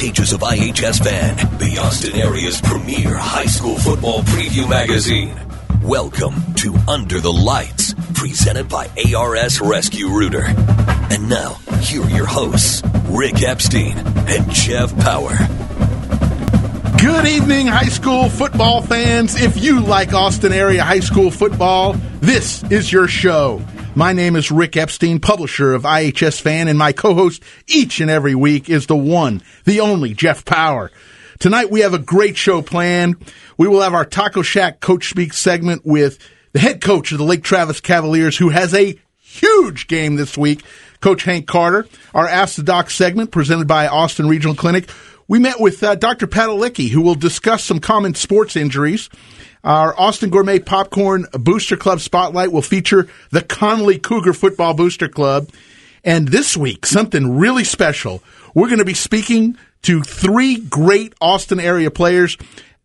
pages of IHS Fan, the Austin area's premier high school football preview magazine. Welcome to Under the Lights, presented by ARS Rescue Rooter. And now, here are your hosts, Rick Epstein and Jeff Power. Good evening, high school football fans. If you like Austin area high school football, this is your show. My name is Rick Epstein, publisher of IHS Fan, and my co-host each and every week is the one, the only Jeff Power. Tonight we have a great show planned. We will have our Taco Shack Coach Speak segment with the head coach of the Lake Travis Cavaliers, who has a huge game this week, Coach Hank Carter. Our Ask the Doc segment presented by Austin Regional Clinic. We met with Dr. Padalecki, who will discuss some common sports injuries. Our Austin Gourmet Popcorn Booster Club Spotlight will feature the Connolly Cougar Football Booster Club. And this week, something really special. We're going to be speaking to three great Austin area players: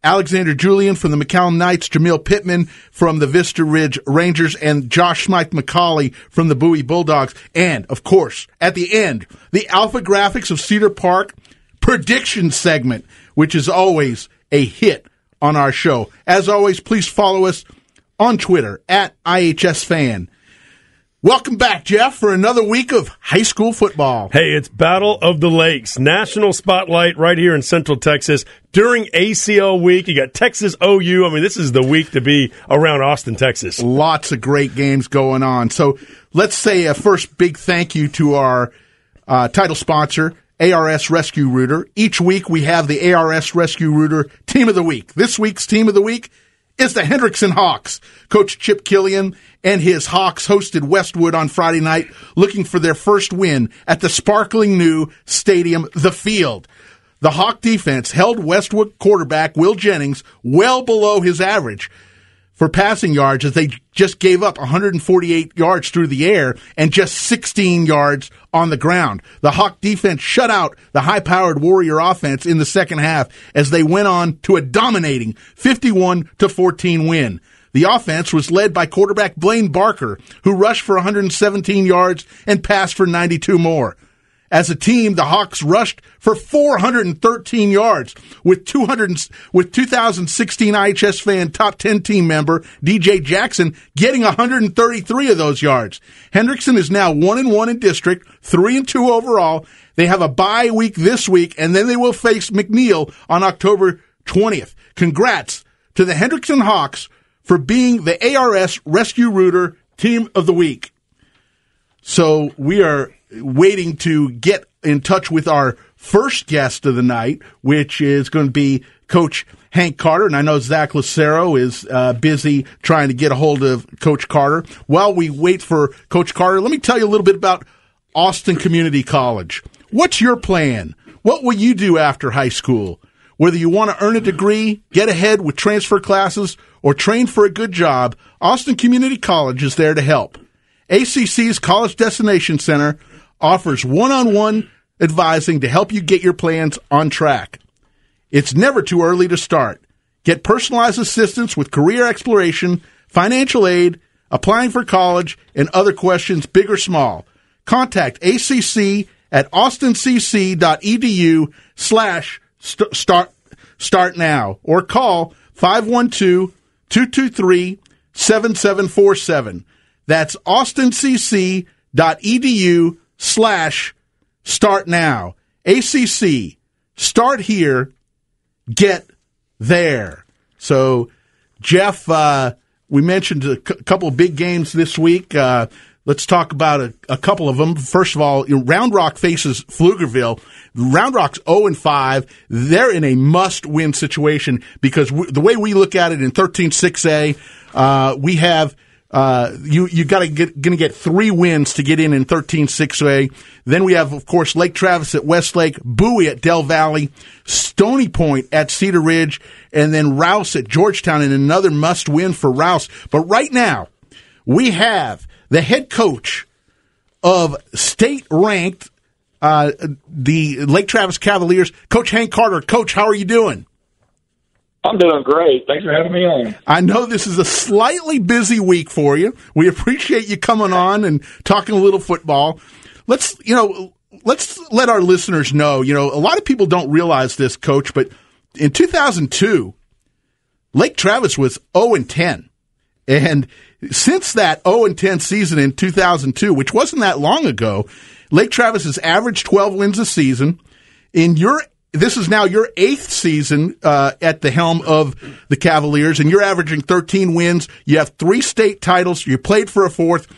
Alexander Julian from the McCallum Knights, Jamil Pittman from the Vista Ridge Rangers, and Josh Smythe-McCauley from the Bowie Bulldogs. And, of course, at the end, the Alpha Graphics of Cedar Park prediction segment, which is always a hit on our show. As always, please follow us on Twitter at IHSFan. Welcome back, Jeff, for another week of high school football. Hey, it's Battle of the Lakes, national spotlight right here in Central Texas. During ACL week, you got Texas OU. I mean, this is the week to be around Austin, Texas. Lots of great games going on. So let's say a first big thank you to our title sponsor, ARS Rescue Rooter. Each week we have the ARS Rescue Rooter Team of the Week. This week's Team of the Week is the Hendrickson Hawks. Coach Chip Killian and his Hawks hosted Westwood on Friday night, looking for their first win at the sparkling new stadium, The Field. The Hawk defense held Westwood quarterback Will Jennings well below his average for passing yards, as they just gave up 148 yards through the air and just 16 yards on the ground. The Hawk defense shut out the high-powered Warrior offense in the second half as they went on to a dominating 51-14 win. The offense was led by quarterback Blaine Barker, who rushed for 117 yards and passed for 92 more. As a team, the Hawks rushed for 413 yards, with 2016 IHS Fan top 10 team member DJ Jackson getting 133 of those yards. Hendrickson is now 1-1 in district, 3-2 overall. They have a bye week this week, and then they will face McNeil on October 20th. Congrats to the Hendrickson Hawks for being the ARS Rescue Rooter Team of the Week. So we are waiting to get in touch with our first guest of the night, which is going to be Coach Hank Carter. And I know Zach Lucero is busy trying to get a hold of Coach Carter. While we wait for Coach Carter, let me tell you a little bit about Austin Community College. What's your plan? What will you do after high school? Whether you want to earn a degree, get ahead with transfer classes, or train for a good job, Austin Community College is there to help. ACC's College Destination Center offers one-on-one advising to help you get your plans on track. It's never too early to start. Get personalized assistance with career exploration, financial aid, applying for college, and other questions, big or small. Contact ACC at austincc.edu/start now or call 512-223-7747. That's austincc.edu/start now. ACC, start here, get there. So, Jeff, we mentioned a couple of big games this week. Let's talk about a couple of them. First of all, Round Rock faces Pflugerville. Round Rock's 0-5. They're in a must-win situation because the way we look at it in 13-6A, we have you gonna get 3 wins to get in 13-6A. Then we have, of course, Lake Travis at Westlake, Bowie at Del Valley, Stony Point at Cedar Ridge, and then Rouse at Georgetown, and another must-win for Rouse. But right now, we have the head coach of state-ranked the Lake Travis Cavaliers, Coach Hank Carter. Coach, how are you doing? I'm doing great. Thanks for having me on. I know this is a slightly busy week for you. We appreciate you coming on and talking a little football. Let's let's let our listeners know, a lot of people don't realize this, Coach, but in 2002, Lake Travis was 0-10. And since that 0-10 season in 2002, which wasn't that long ago, Lake Travis has averaged 12 wins a season. This is now your 8th season at the helm of the Cavaliers, and you're averaging 13 wins. You have 3 state titles. You played for a 4th.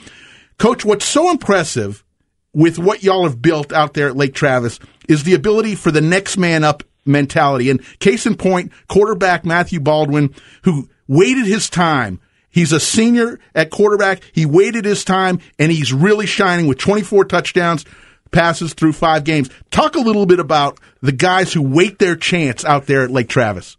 Coach, what's so impressive with what y'all have built out there at Lake Travis is the ability for the next man up mentality. And case in point, quarterback Matthew Baldwin, who waited his time. He's a senior at quarterback. He waited his time, and he's really shining with 24 touchdowns, passes through 5 games. Talk a little bit about the guys who wait their chance out there at Lake Travis.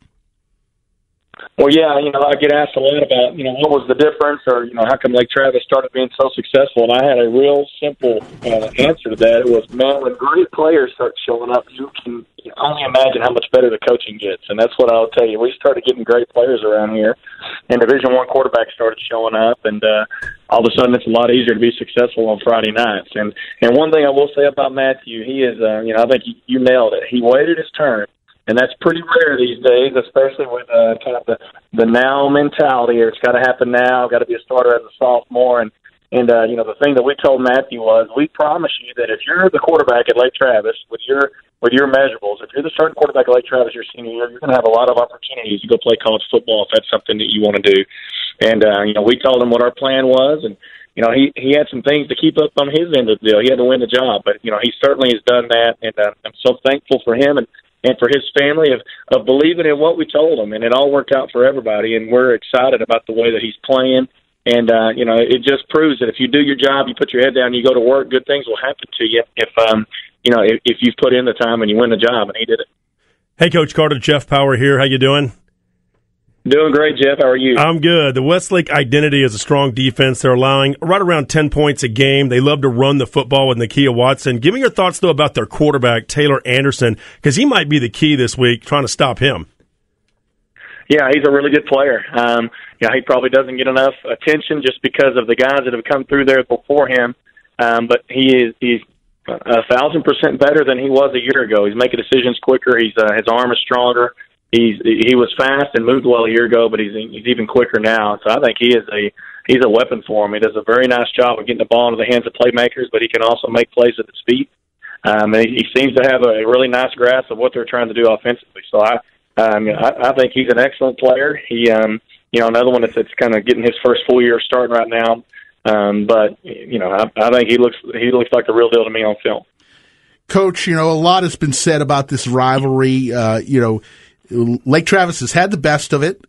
Well, yeah, I get asked a lot about, what was the difference or, how come Lake Travis started being so successful? And I had a real simple answer to that. It was, man, when great players start showing up, you can only imagine how much better the coaching gets. And that's what I'll tell you. We started getting great players around here, and Division I quarterbacks started showing up, and all of a sudden it's a lot easier to be successful on Friday nights. And one thing I will say about Matthew, he is, I think you nailed it. He waited his turn. And that's pretty rare these days, especially with kind of the now mentality. Or it's got to happen now. Got to be a starter as a sophomore. And the thing that we told Matthew was, we promise you that if you're the quarterback at Lake Travis with your measurables, if you're the starting quarterback at Lake Travis your senior year, you're going to have a lot of opportunities to go play college football if that's something that you want to do. And we told him what our plan was, and he had some things to keep up on his end of the deal. He had to win the job, but he certainly has done that, and I'm so thankful for him and for his family of believing in what we told him, and it all worked out for everybody, and we're excited about the way that he's playing. And, it just proves that if you do your job, you put your head down, you go to work, good things will happen to you if you've put in the time and you win the job, and he did it. Hey, Coach Carter, Jeff Power here. How you doing? Doing great, Jeff. How are you? I'm good. The Westlake identity is a strong defense. They're allowing right around 10 points a game. They love to run the football with Nakia Watson. Give me your thoughts, though, about their quarterback, Taylor Anderson, because he might be the key this week, trying to stop him. Yeah, he's a really good player. He probably doesn't get enough attention just because of the guys that have come through there before him. But he's 1,000% better than he was a year ago. He's making decisions quicker. His arm is stronger. He was fast and moved well a year ago, but he's even quicker now. So I think he's a weapon for him. He does a very nice job of getting the ball into the hands of playmakers, but he can also make plays at his feet. And he seems to have a really nice grasp of what they're trying to do offensively. So I think he's an excellent player. He another one that's kind of getting his first full year starting right now. But I think he looks like the real deal to me on film. Coach, a lot has been said about this rivalry. Lake Travis has had the best of it,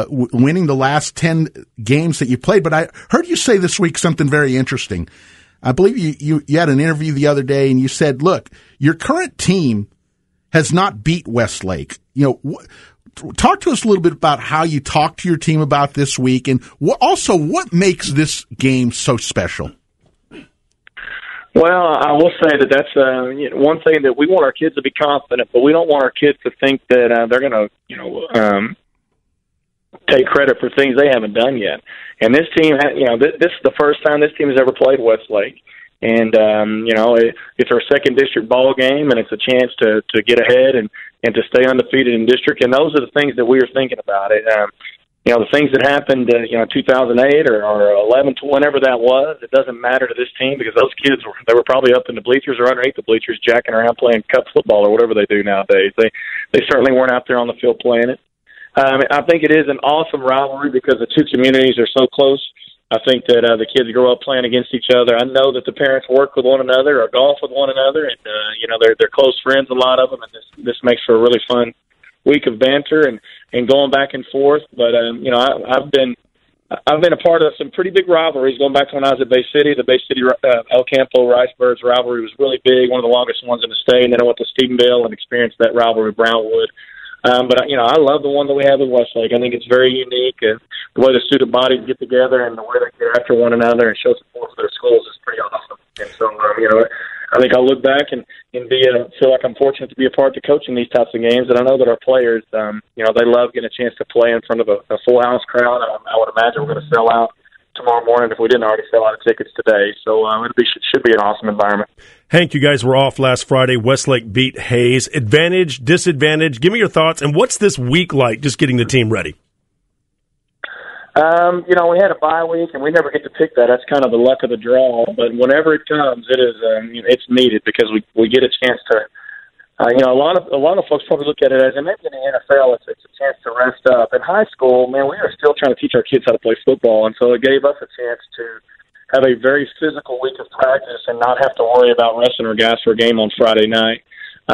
winning the last 10 games that you played. But I heard you say this week something very interesting. I believe you had an interview the other day, and you said, look, your current team has not beat Westlake. Talk to us a little bit about how you talked to your team about this week, and what makes this game so special? Well, I will say that's one thing that we want our kids to be confident, but we don't want our kids to think that they're going to, take credit for things they haven't done yet. And this team, this is the first time this team has ever played Westlake, and it's our second district ball game, and it's a chance to get ahead and to stay undefeated in district. And those are the things that we are thinking about. The things that happened, 2008 or 11, whenever that was, it doesn't matter to this team because those kids they were probably up in the bleachers or underneath the bleachers, jacking around playing cup football or whatever they do nowadays. They certainly weren't out there on the field playing it. I think it is an awesome rivalry because the two communities are so close. I think that the kids grow up playing against each other. I know that the parents work with one another or golf with one another, and they're close friends, a lot of them, and this makes for a really fun week of banter and going back and forth. But I've been a part of some pretty big rivalries going back to when I was at Bay City. The Bay City El Campo Ricebirds rivalry was really big, one of the longest ones in the state. And then I went to Stephenville and experienced that rivalry with Brownwood. But I love the one that we have with Westlake. I think it's very unique. The way the student bodies get together and the way they get after one another and show support for their schools is pretty awesome. And so, I think I'll look back and feel like I'm fortunate to be a part of coaching these types of games. And I know that our players, they love getting a chance to play in front of a full house crowd. I would imagine we're going to sell out tomorrow morning if we didn't already sell out of tickets today. So should be an awesome environment. Hank, you guys were off last Friday. Westlake beat Hayes. Advantage, disadvantage? Give me your thoughts. And what's this week like, just getting the team ready? We had a bye week, and we never get to pick that. That's kind of the luck of the draw. But whenever it comes, it is it's needed because we get a chance to. A lot of folks probably look at it as, and maybe in the NFL, it's a chance to rest up. In high school, man, we are still trying to teach our kids how to play football, and so it gave us a chance to have a very physical week of practice and not have to worry about resting our guys for a game on Friday night.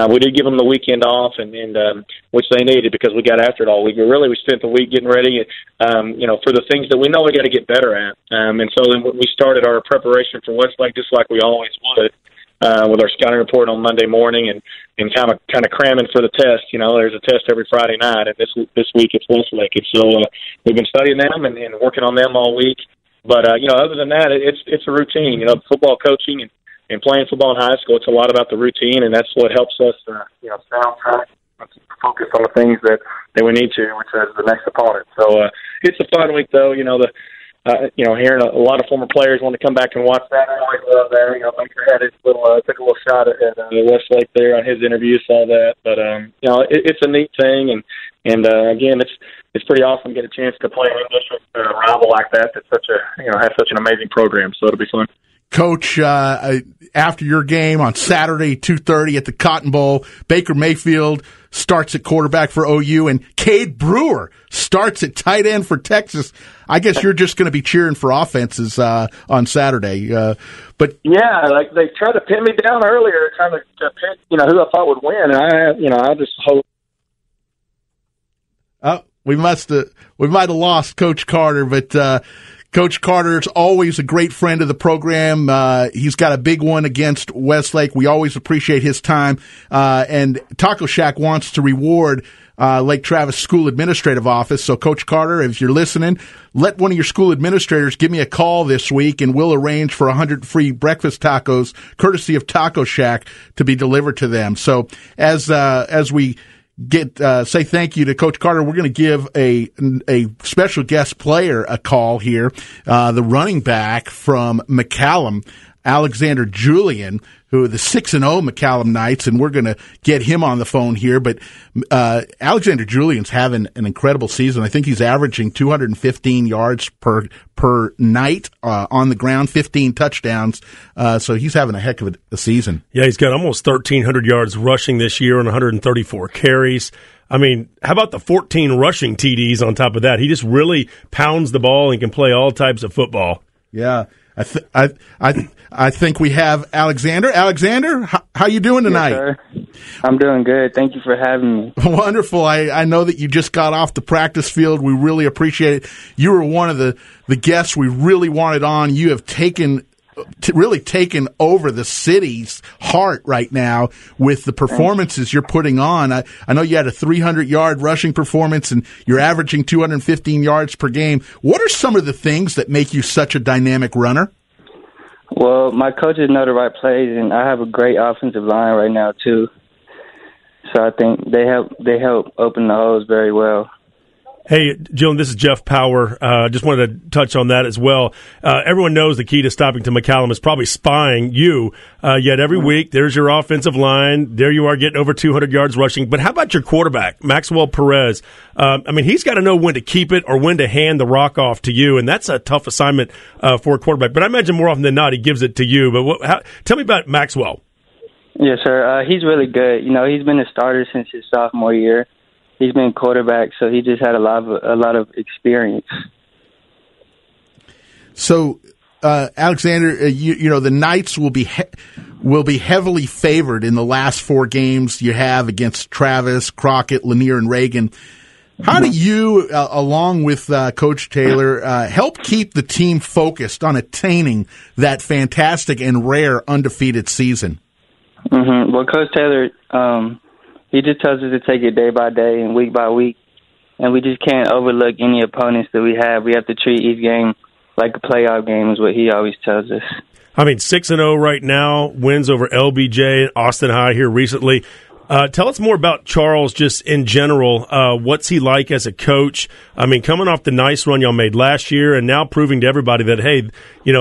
We did give them the weekend off, and which they needed because we got after it all week. We spent the week getting ready, for the things that we know we got to get better at. And so then we started our preparation for Westlake just like we always would, with our scouting report on Monday morning and kind of cramming for the test. There's a test every Friday night, and this week it's Westlake. And so we've been studying them and working on them all week. But other than that, it's a routine. Football coaching and playing football in high school, it's a lot about the routine, and that's what helps us, stay on track and keep focused on the things that we need to, which is the next opponent. So it's a fun week, though. Hearing a lot of former players want to come back and watch that. I always love that. Baker had took a little shot at Westlake there on his interview, saw that. But it's a neat thing, and again, it's pretty awesome to get a chance to play an English rival like that. That's has such an amazing program. So it'll be fun. Coach, after your game on Saturday, 2:30 at the Cotton Bowl, Baker Mayfield starts at quarterback for OU, and Cade Brewer starts at tight end for Texas. I guess you're just going to be cheering for offenses on Saturday. But yeah, like they tried to pin me down earlier, trying to pick who I thought would win, and I just hope. We might have lost Coach Carter, but. Coach Carter's always a great friend of the program. He's got a big one against Westlake. We always appreciate his time. And Taco Shack wants to reward Lake Travis School Administrative Office. So, Coach Carter, if you're listening, let one of your school administrators give me a call this week, and we'll arrange for 100 free breakfast tacos, courtesy of Taco Shack, to be delivered to them. So, as we say thank you to Coach Carter, we're going to give a special guest player a call here, the running back from McCallum, Alexander Julian, who are the 6-0 McCallum Knights, and we're going to get him on the phone here. But Alexander Julian's having an incredible season. I think he's averaging 215 yards per night on the ground, 15 touchdowns. So he's having a heck of a season. Yeah, he's got almost 1,300 yards rushing this year and 134 carries. I mean, how about the 14 rushing TDs on top of that? He just really pounds the ball and can play all types of football. Yeah. I think we have Alexander. Alexander, how you doing tonight? Yes, sir. I'm doing good. Thank you for having me. Wonderful. I know that you just got off the practice field. We really appreciate it. You were one of the guests we really wanted on. You have really taken over the city's heart right now with the performances you're putting on. I know you had a 300-yard rushing performance, and you're averaging 215 yards per game. What are some of the things that make you such a dynamic runner? Well, my coaches know the right plays, and I have a great offensive line right now too. So I think they help open the holes very well. Hey, Jillian, this is Jeff Power. Just wanted to touch on that as well. Everyone knows the key to stopping to McCallum is probably spying you. Yet every week, there's your offensive line. There you are getting over 200 yards rushing. But how about your quarterback, Maxwell Perez? He's got to know when to keep it or when to hand the rock off to you, and that's a tough assignment for a quarterback. But I imagine more often than not, he gives it to you. But tell me about Maxwell. Yes, sir. He's really good. He's been a starter since his sophomore year. He's been quarterback, so he just had a lot of experience. So, Alexander, the Knights will be heavily favored in the last 4 games you have against Travis, Crockett, Lanier, and Reagan. How do you, along with Coach Taylor, help keep the team focused on attaining that fantastic and rare undefeated season? Mm-hmm. Well, Coach Taylor, he just tells us to take it day by day and week by week, and we just can't overlook any opponents that we have. We have to treat each game like a playoff game is what he always tells us. 6-0 right now, wins over LBJ, Austin High here recently. Tell us more about Charles just in general. What's he like as a coach? I mean, coming off the nice run y'all made last year and now proving to everybody that, hey,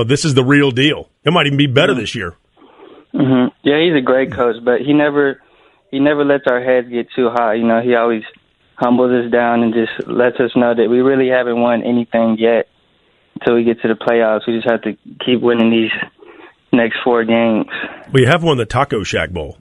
this is the real deal. It might even be better this year. Mm-hmm. Yeah, he's a great coach, but he never lets our heads get too high. He always humbles us down and just lets us know that we really haven't won anything yet until we get to the playoffs. We just have to keep winning these next 4 games. We have won the Taco Shack Bowl.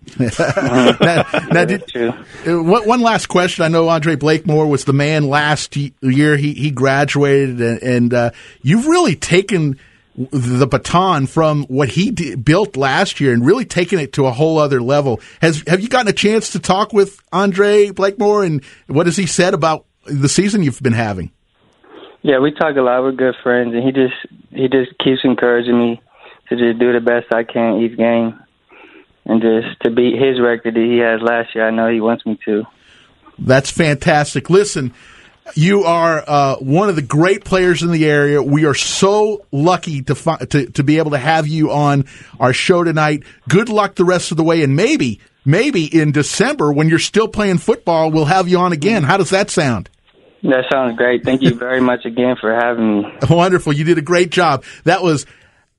One last question. I know Andre Blakemore was the man last year. He graduated, and you've really taken the baton from what he built last year and really taken it to a whole other level. Have you gotten a chance to talk with Andre Blakemore, and what has he said about the season you've been having? Yeah, we talk a lot. We're good friends, and he just keeps encouraging me to just do the best I can each game, and just to beat his record that he has last year. I know he wants me to. That's fantastic. Listen, you are one of the great players in the area. We are so lucky to be able to have you on our show tonight. Good luck the rest of the way, and maybe in December when you're still playing football, we'll have you on again. How does that sound? That sounds great. Thank you very much again for having me. Wonderful. You did a great job. That was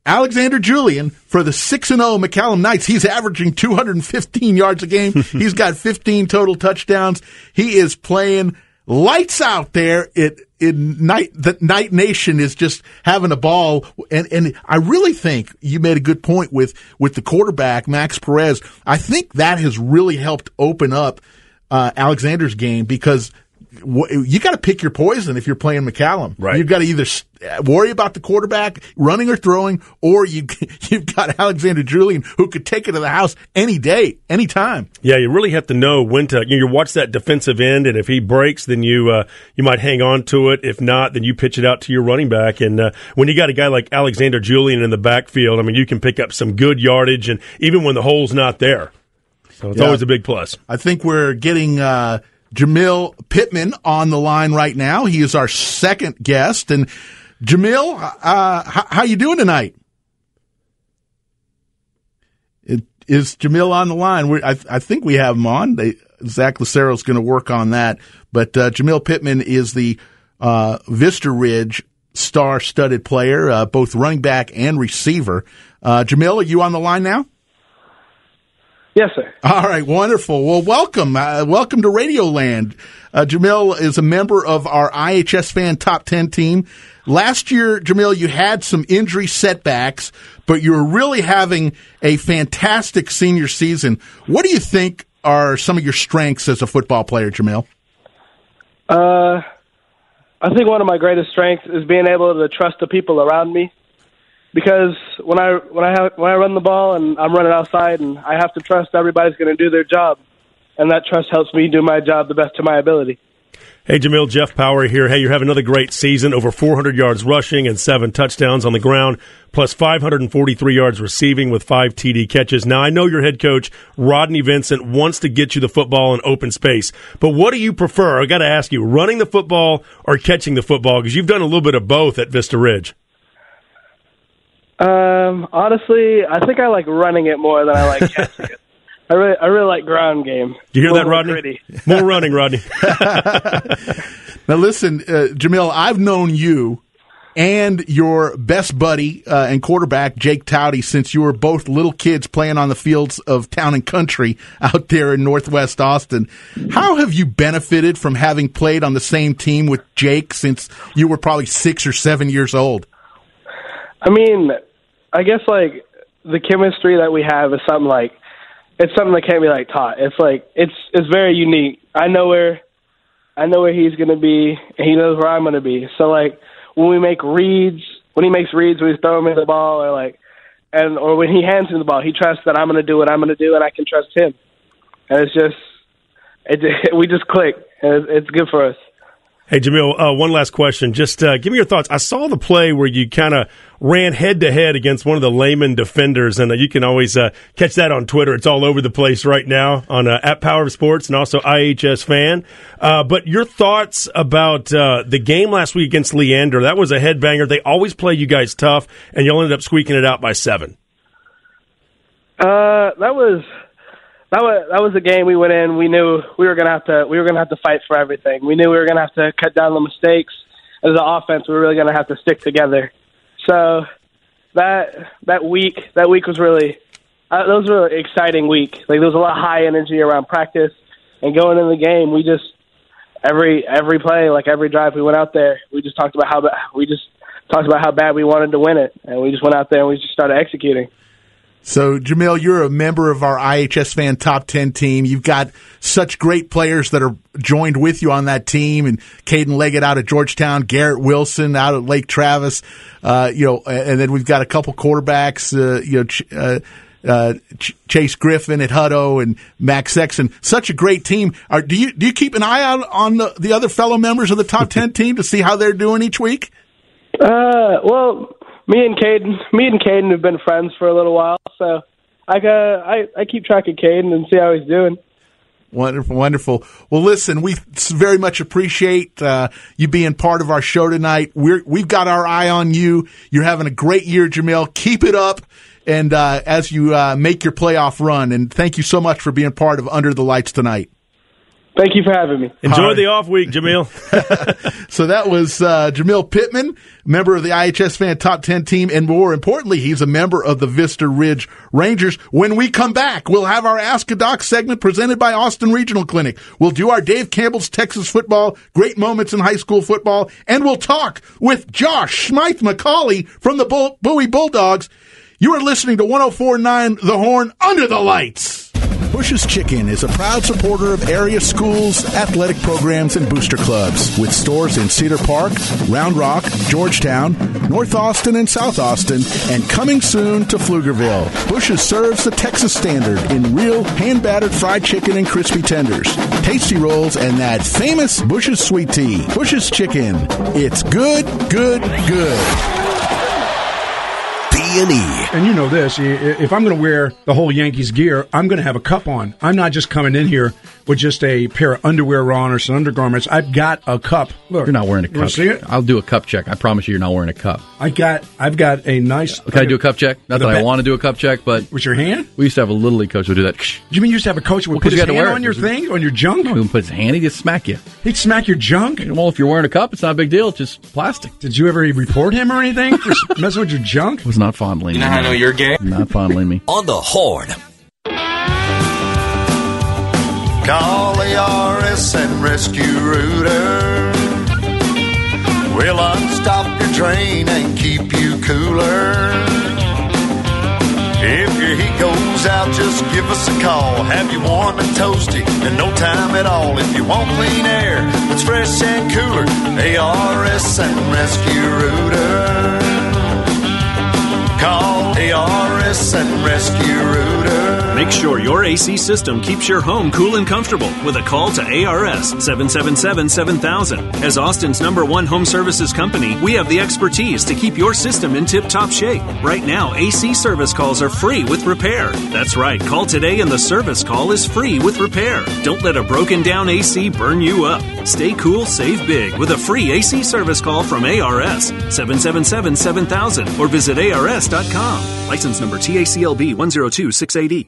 Alexander Julian for the 6-0 McCallum Knights. He's averaging 215 yards a game. He's got 15 total touchdowns. He is playing lights out there. The Knight Nation is just having a ball. And I really think you made a good point with the quarterback, Max Perez. I think that has really helped open up Alexander's game, because you got to pick your poison if you're playing McCallum. Right. You've got to either worry about the quarterback running or throwing, or you've got Alexander Julian, who could take it to the house any day, any time. Yeah, you really have to know when to. You watch that defensive end, and if he breaks, then you might hang on to it. If not, then you pitch it out to your running back. And when you got a guy like Alexander Julian in the backfield, I mean, you can pick up some good yardage, and even when the hole's not there. So it's always a big plus. I think we're getting Jamil Pittman on the line right now. He is our second guest. And Jamil, how you doing tonight? Is Jamil on the line? I think we have him on. Zach Lucero's going to work on that. But Jamil Pittman is the Vista Ridge star-studded player, both running back and receiver. Jamil, are you on the line now? Yes, sir. All right, wonderful. Well, welcome. Welcome to Radioland. Jamil is a member of our IHS Fan Top 10 team. Last year, Jamil, you had some injury setbacks, but you were really having a fantastic senior season. What do you think are some of your strengths as a football player, Jamil? I think one of my greatest strengths is being able to trust the people around me. Because when I run the ball and I'm running outside, and I have to trust everybody's going to do their job, and that trust helps me do my job the best to my ability. Hey, Jamil, Jeff Power here. Hey, you're having another great season, over 400 yards rushing and 7 touchdowns on the ground, plus 543 yards receiving with 5 TD catches. Now, I know your head coach, Rodney Vincent, wants to get you the football in open space, but what do you prefer? I got to ask you, running the football or catching the football? Because you've done a little bit of both at Vista Ridge. Honestly, I think I like running it more than I like catching it. I really like ground game. Do you hear that, Rodney? More running, Rodney. Now listen, Jamil, I've known you and your best buddy and quarterback, Jake Towdy, since you were both little kids playing on the fields of Town and Country out there in Northwest Austin. How have you benefited from having played on the same team with Jake since you were probably 6 or 7 years old? I mean, I guess like the chemistry that we have is something like, it's something that can't be like taught. It's like it's very unique. I know where he's going to be, and he knows where I'm going to be. So like when he makes reads, when we throw him in the ball, or when he hands me the ball, he trusts that I'm going to do what I'm going to do, and I can trust him. And we just click. And it's good for us. Hey, Jamil, one last question. Just give me your thoughts. I saw the play where you kind of ran head-to-head against one of the Lehman defenders, and you can always catch that on Twitter. It's all over the place right now on at Power of Sports and also IHS Fan. But your thoughts about the game last week against Leander? That was a headbanger. They always play you guys tough, and you ended up squeaking it out by 7. That was was a game we went in. We knew we were gonna have to fight for everything. We knew we were gonna have to cut down the mistakes. As an offense, we were really gonna have to stick together. So that week was really that was a really exciting week. Like, there was a lot of high energy around practice, and going into the game, we just every play, like every drive we went out there, we just talked about how bad we wanted to win it, and we just went out there and we just started executing. So, Jamil, you're a member of our IHS Fan Top 10 team. You've got such great players that are joined with you on that team, and Caden Leggett out of Georgetown, Garrett Wilson out of Lake Travis, and then we've got a couple quarterbacks, Chase Griffin at Hutto and Max Sexton. Such a great team. Do you keep an eye out on the other fellow members of the Top 10 team to see how they're doing each week? Well, me and Caden have been friends for a little while, so I keep track of Caden and see how he's doing. Wonderful, wonderful. Well, listen, we very much appreciate you being part of our show tonight. We've got our eye on you. You're having a great year, Jamil. Keep it up, and as you make your playoff run. And thank you so much for being part of Under the Lights tonight. Thank you for having me. Enjoy the off week, Jamil. So that was Jamil Pittman, member of the IHS Fan Top 10 team, and more importantly, he's a member of the Vista Ridge Rangers. When we come back, we'll have our Ask a Doc segment presented by Austin Regional Clinic. We'll do our Dave Campbell's Texas football, great moments in high school football, and we'll talk with Josh Smythe-McCauley from the Bowie Bulldogs. You are listening to 104.9 The Horn, Under the Lights. Bush's Chicken is a proud supporter of area schools, athletic programs, and booster clubs, with stores in Cedar Park, Round Rock, Georgetown, North Austin, and South Austin, and coming soon to Pflugerville. Bush's serves the Texas standard in real hand-battered fried chicken and crispy tenders, tasty rolls, and that famous Bush's sweet tea. Bush's Chicken. It's good, good, good. And you know this, if I'm going to wear the whole Yankees gear, I'm going to have a cup on. I'm not just coming in here with just a pair of underwear on or some undergarments. I've got a cup. Look, you're not wearing a cup. You want to see it? I'll do a cup check. I promise you, you're not wearing a cup. I've got a nice... Can I do a cup check? Not that I want to do a cup check, but... With your hand? We used to have a Little League coach who would do that. You mean you used to have a coach who would put his hand on your thing, on your junk? No, he wouldn't put his hand. He'd just smack you. He'd smack your junk? Well, if you're wearing a cup, it's not a big deal. It's just plastic. Did you ever report him or anything for messing with your junk? It was not fondling me. You know how I know you're gay? Not fondling me. On the Horn. Call ARS and Rescue Rooter. We'll unstop your drain and keep you cooler. If your heat goes out, just give us a call. Have you warm and toasty in no time at all. If you want clean air that's fresh and cooler, ARS and Rescue Rooter. Call ARS and Rescue Rooter. Make sure your AC system keeps your home cool and comfortable with a call to ARS 777-7000. As Austin's #1 home services company, we have the expertise to keep your system in tip-top shape. Right now, AC service calls are free with repair. That's right, call today and the service call is free with repair. Don't let a broken down AC burn you up. Stay cool, save big with a free AC service call from ARS 777-7000 or visit ARS.com. License number TACLB 102680.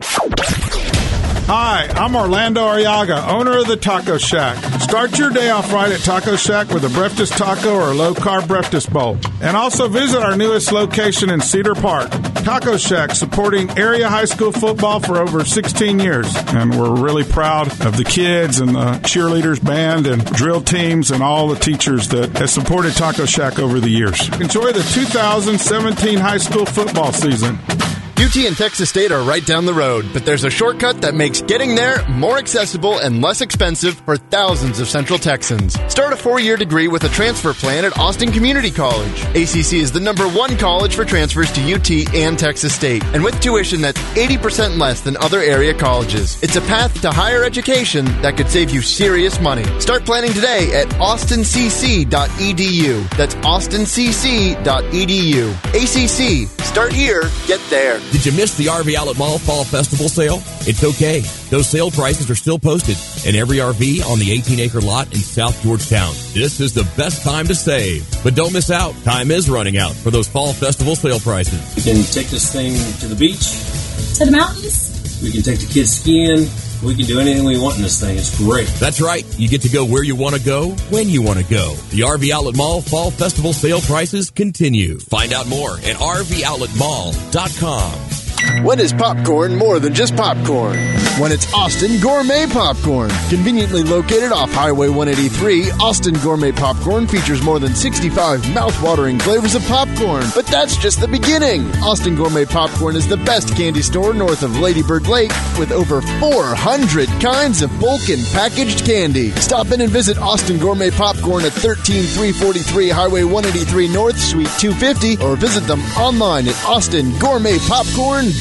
Hi, I'm Orlando Arriaga, owner of the Taco Shack. Start your day off right at Taco Shack with a breakfast taco or a low-carb breakfast bowl. And also visit our newest location in Cedar Park. Taco Shack, supporting area high school football for over 16 years. And we're really proud of the kids and the cheerleaders band and drill teams and all the teachers that have supported Taco Shack over the years. Enjoy the 2017 high school football season. UT and Texas State are right down the road, but there's a shortcut that makes getting there more accessible and less expensive for thousands of Central Texans. Start a 4-year degree with a transfer plan at Austin Community College. ACC is the #1 college for transfers to UT and Texas State, and with tuition that's 80% less than other area colleges. It's a path to higher education that could save you serious money. Start planning today at austincc.edu. That's austincc.edu. ACC. Start here, get there. Did you miss the RV Outlet Mall Fall Festival sale? It's okay. Those sale prices are still posted in every RV on the 18-acre lot in South Georgetown. This is the best time to save. But don't miss out. Time is running out for those Fall Festival sale prices. You can take this thing to the beach, to the mountains, kids. We can take the kids skiing. We can do anything we want in this thing. It's great. That's right. You get to go where you want to go, when you want to go. The RV Outlet Mall Fall Festival sale prices continue. Find out more at RVOutletMall.com. When is popcorn more than just popcorn? When it's Austin Gourmet Popcorn. Conveniently located off Highway 183, Austin Gourmet Popcorn features more than 65 mouth-watering flavors of popcorn. But that's just the beginning. Austin Gourmet Popcorn is the best candy store north of Lady Bird Lake with over 400 kinds of bulk and packaged candy. Stop in and visit Austin Gourmet Popcorn at 13343 Highway 183 North, Suite 250, or visit them online at austingourmetpopcorn.com.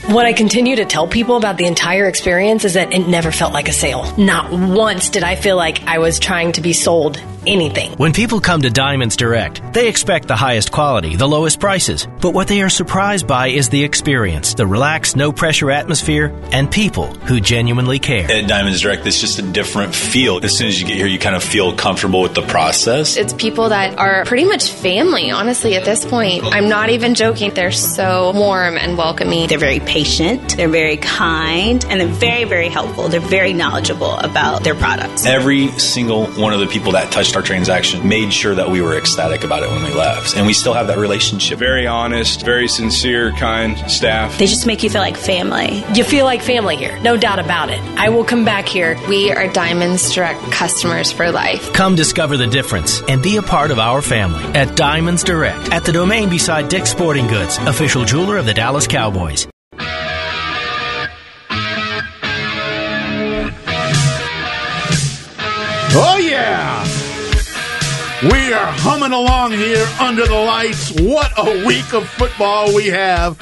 What I continue to tell people about the entire experience is that it never felt like a sale. Not once did I feel like I was trying to be sold anything. When people come to Diamonds Direct, they expect the highest quality, the lowest prices. But what they are surprised by is the experience, the relaxed, no-pressure atmosphere, and people who genuinely care. At Diamonds Direct, it's just a different feel. As soon as you get here, you kind of feel comfortable with the process. It's people that are pretty much family, honestly, at this point. I'm not even joking. They're so warm and welcoming. They're very patient, they're very kind, and they're very, very helpful. They're very knowledgeable about their products. Every single one of the people that touched our transaction made sure that we were ecstatic about it when we left. And we still have that relationship. Very honest, very sincere, kind staff. They just make you feel like family. You feel like family here, no doubt about it. I will come back here. We are Diamonds Direct customers for life. Come discover the difference and be a part of our family at Diamonds Direct at the Domain beside Dick's Sporting Goods, official jeweler of the Dallas Cowboys. Oh, yeah! We are humming along here under the lights. What a week of football we have.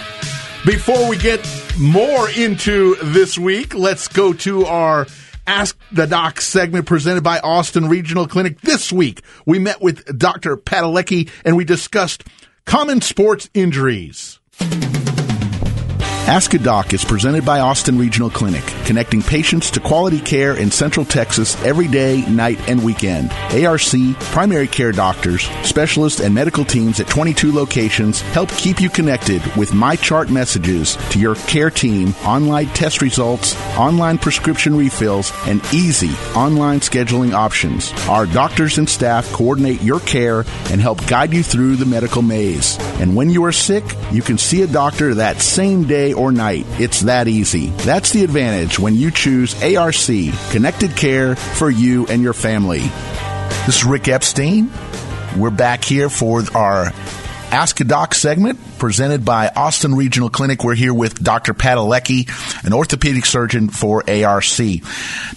Before we get more into this week, let's go to our Ask the Doc segment presented by Austin Regional Clinic. This week, we met with Dr. Padalecki and we discussed common sports injuries. Ask a Doc is presented by Austin Regional Clinic, connecting patients to quality care in Central Texas every day, night, and weekend. ARC, primary care doctors, specialists, and medical teams at 22 locations help keep you connected with MyChart messages to your care team, online test results, online prescription refills, and easy online scheduling options. Our doctors and staff coordinate your care and help guide you through the medical maze. And when you are sick, you can see a doctor that same day or night. It's that easy. That's the advantage when you choose ARC, connected care for you and your family. This is Rick Epstein. We're back here for our Ask a Doc segment presented by Austin Regional Clinic. We're here with Dr. Padalecki, an orthopedic surgeon for ARC.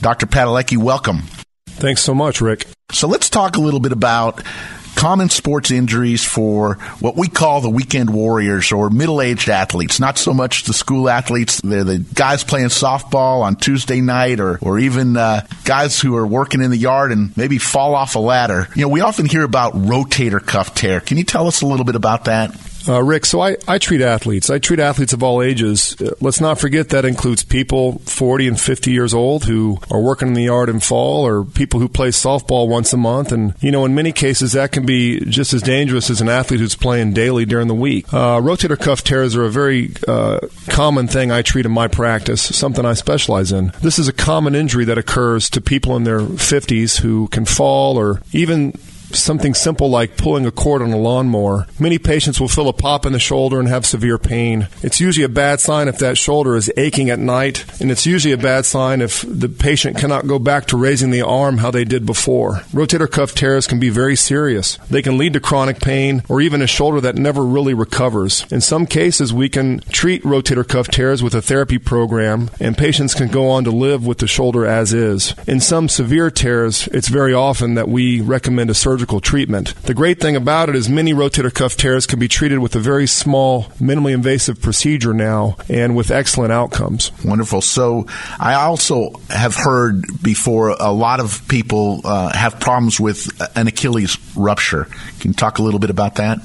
Dr. Padalecki, welcome. Thanks so much, Rick. So let's talk a little bit about common sports injuries for what we call the weekend warriors or middle-aged athletes, not so much the school athletes. They're the guys playing softball on Tuesday night or even guys who are working in the yard and maybe fall off a ladder. You know, we often hear about rotator cuff tear. Can you tell us a little bit about that? Rick, so I treat athletes. I treat athletes of all ages. Let's not forget that includes people 40 and 50 years old who are working in the yard in fall, or people who play softball once a month. And, you know, in many cases, that can be just as dangerous as an athlete who's playing daily during the week. Rotator cuff tears are a very common thing I treat in my practice, something I specialize in. This is a common injury that occurs to people in their 50s who can fall, or even something simple like pulling a cord on a lawnmower. Many patients will feel a pop in the shoulder and have severe pain. It's usually a bad sign if that shoulder is aching at night, and it's usually a bad sign if the patient cannot go back to raising the arm how they did before. Rotator cuff tears can be very serious. They can lead to chronic pain or even a shoulder that never really recovers. In some cases, we can treat rotator cuff tears with a therapy program, and patients can go on to live with the shoulder as is. In some severe tears, it's very often that we recommend a surgical treatment. The great thing about it is many rotator cuff tears can be treated with a very small, minimally invasive procedure now, and with excellent outcomes. Wonderful. So I also have heard before a lot of people have problems with an Achilles rupture. Can you talk a little bit about that?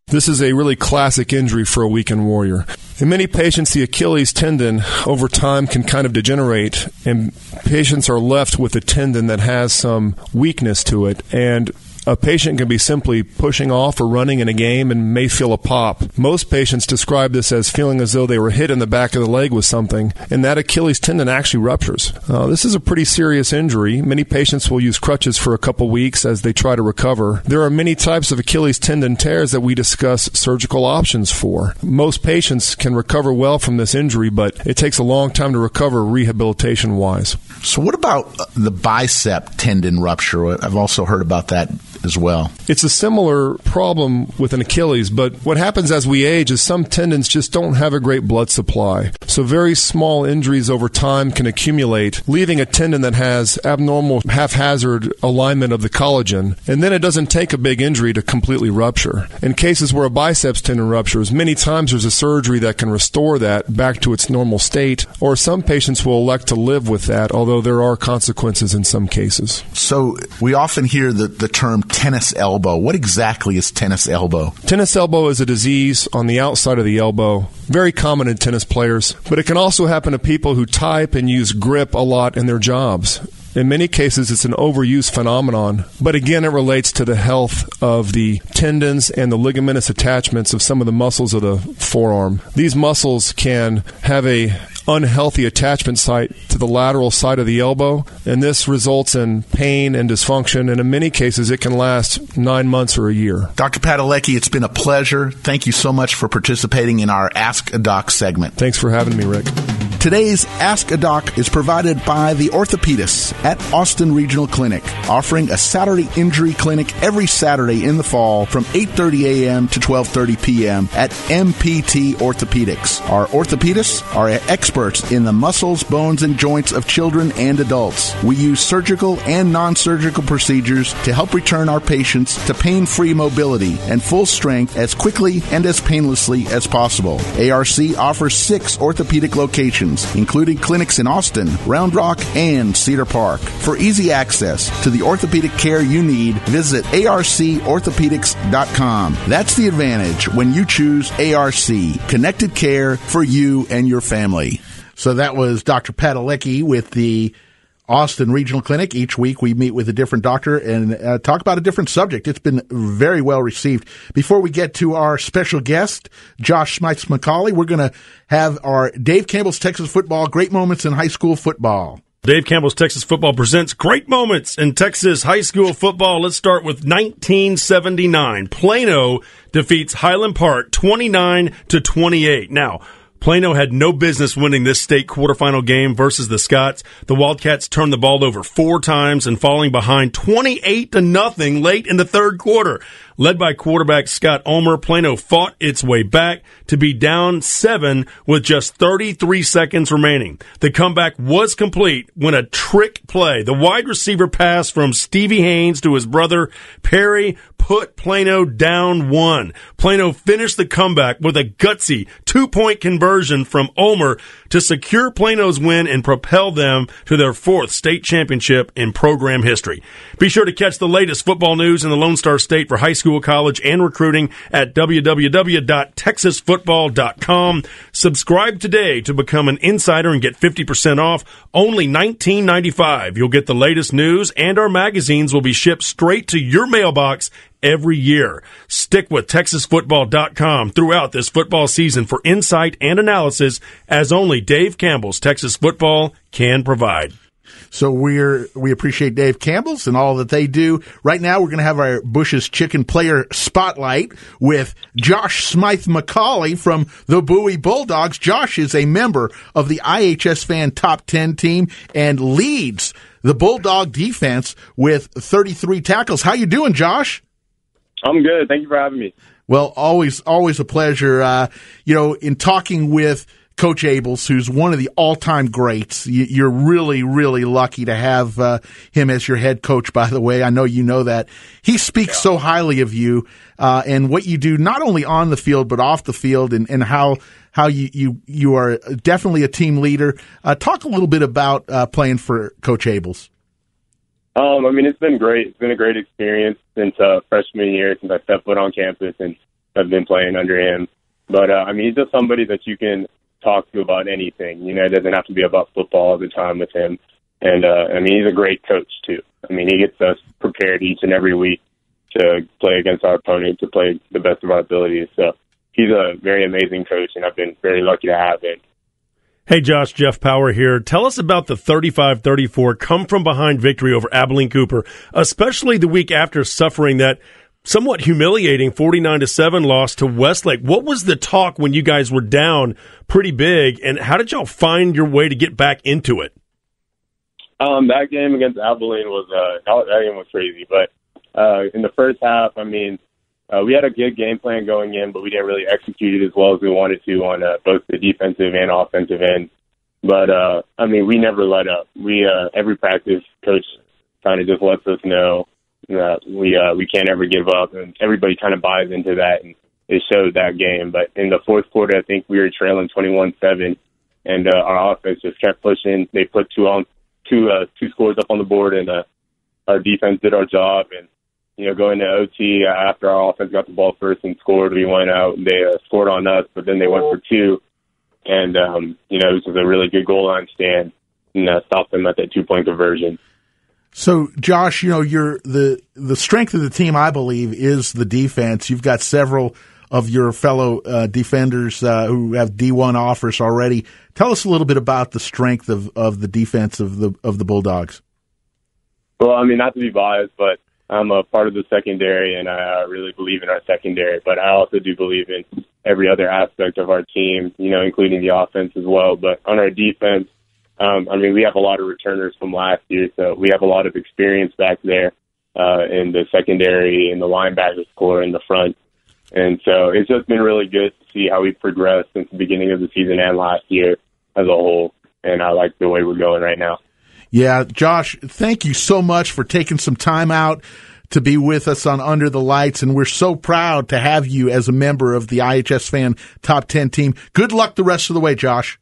This is a really classic injury for a weekend warrior. In many patients, the Achilles tendon over time can kind of degenerate, and patients are left with a tendon that has some weakness to it. And A patient can be simply pushing off or running in a game and may feel a pop. Most patients describe this as feeling as though they were hit in the back of the leg with something, and that Achilles tendon actually ruptures. This is a pretty serious injury. Many patients will use crutches for a couple weeks as they try to recover. There are many types of Achilles tendon tears that we discuss surgical options for. Most patients can recover well from this injury, but it takes a long time to recover rehabilitation-wise. So what about the bicep tendon rupture? I've also heard about that as well. It's a similar problem with an Achilles, but what happens as we age is some tendons just don't have a great blood supply. So very small injuries over time can accumulate, leaving a tendon that has abnormal haphazard alignment of the collagen, and then it doesn't take a big injury to completely rupture. In cases where a biceps tendon ruptures, many times there's a surgery that can restore that back to its normal state, or some patients will elect to live with that, although there are consequences in some cases. So we often hear the term tennis elbow. What exactly is tennis elbow? Tennis elbow is a disease on the outside of the elbow, very common in tennis players, but it can also happen to people who type and use grip a lot in their jobs. In many cases, it's an overuse phenomenon, but again, it relates to the health of the tendons and the ligamentous attachments of some of the muscles of the forearm. These muscles can have a unhealthy attachment site to the lateral side of the elbow, and this results in pain and dysfunction, and in many cases, it can last 9 months or a year. Dr. Padalecki, it's been a pleasure. Thank you so much for participating in our Ask a Doc segment. Thanks for having me, Rick. Today's Ask a Doc is provided by the orthopedists at Austin Regional Clinic, offering a Saturday injury clinic every Saturday in the fall from 8:30 a.m. to 12:30 p.m. at MPT Orthopedics. Our orthopedists are experts in the muscles, bones, and joints of children and adults. We use surgical and non-surgical procedures to help return our patients to pain-free mobility and full strength as quickly and as painlessly as possible. ARC offers 6 orthopedic locations, including clinics in Austin, Round Rock, and Cedar Park. For easy access to the orthopedic care you need, visit arcorthopedics.com. That's the advantage when you choose ARC, connected care for you and your family. So that was Dr. Padalecki with the Austin Regional Clinic. Each week we meet with a different doctor and talk about a different subject. It's been very well received. Before we get to our special guest, Josh Smythes-Macaulay, we're going to have our Dave Campbell's Texas Football, Great Moments in High School Football. Dave Campbell's Texas Football presents Great Moments in Texas High School Football. Let's start with 1979. Plano defeats Highland Park 29-28. Now, Plano had no business winning this state quarterfinal game versus the Scots. The Wildcats turned the ball over 4 times and falling behind 28-0 late in the third quarter. Led by quarterback Scott Ulmer, Plano fought its way back to be down 7 with just 33 seconds remaining. The comeback was complete when a trick play, the wide receiver pass from Stevie Haynes to his brother Perry, put Plano down 1. Plano finished the comeback with a gutsy 2-point conversion from Ulmer to secure Plano's win and propel them to their 4th state championship in program history. Be sure to catch the latest football news in the Lone Star State for high school, college, and recruiting at www.texasfootball.com. Subscribe today to become an insider and get 50% off, only $19.95. You'll get the latest news, and our magazines will be shipped straight to your mailbox every year. Stick with TexasFootball.com throughout this football season for insight and analysis as only Dave Campbell's Texas Football can provide. So we appreciate Dave Campbell's and all that they do. Right now, we're going to have our Bush's Chicken Player Spotlight with Josh Smythes-Macaulay from the Bowie Bulldogs. Josh is a member of the IHS Fan Top 10 team and leads the Bulldog defense with 33 tackles. How you doing, Josh? I'm good. Thank you for having me. Well, always a pleasure. In talking with Coach Abels, who's one of the all-time greats, you're really, really lucky to have him as your head coach, by the way. I know you know that. He speaks so highly of you and what you do, not only on the field, but off the field, and how you are definitely a team leader. Talk a little bit about playing for Coach Abels. It's been great. It's been a great experience since freshman year, since I stepped foot on campus and I've been playing under him. But, he's just somebody that you can talk to about anything. It doesn't have to be about football all the time with him. And, he's a great coach, too. He gets us prepared each and every week. to play against our opponent, to play the best of our abilities. So he's a very amazing coach, and I've been very lucky to have him. Hey, Josh, Jeff Power here. Tell us about the 35-34 come-from-behind victory over Abilene Cooper, especially the week after suffering that somewhat humiliating 49-7 loss to Westlake. What was the talk when you guys were down pretty big, and how did y'all find your way to get back into it? That game against Abilene was crazy, but in the first half, I mean, we had a good game plan going in, but we didn't really execute it as well as we wanted to on both the defensive and offensive end. But, I mean, we never let up. We every practice, coach kind of just lets us know that we can't ever give up, and everybody kind of buys into that, and it showed that game. But in the fourth quarter, I think we were trailing 21-7, and our offense just kept pushing. They put two scores up on the board, and our defense did our job. And going to OT after our offense got the ball first and scored, we went out and they scored on us, but then they went for two. And, it was just a really good goal line stand and stopped them at that 2-point conversion. So, Josh, you're the strength of the team, I believe, is the defense. You've got several of your fellow defenders who have D1 offers already. Tell us a little bit about the strength of the defense of the Bulldogs. Well, I mean, not to be biased, but I'm a part of the secondary, and I really believe in our secondary. But I also do believe in every other aspect of our team, including the offense as well. But on our defense, we have a lot of returners from last year, so we have a lot of experience back there in the secondary, in the linebackers core, in the front. And so it's just been really good to see how we've progressed since the beginning of the season and last year as a whole. And I like the way we're going right now. Yeah, Josh, thank you so much for taking some time out to be with us on Under the Lights, and we're so proud to have you as a member of the IHS Fan Top 10 team. Good luck the rest of the way, Josh.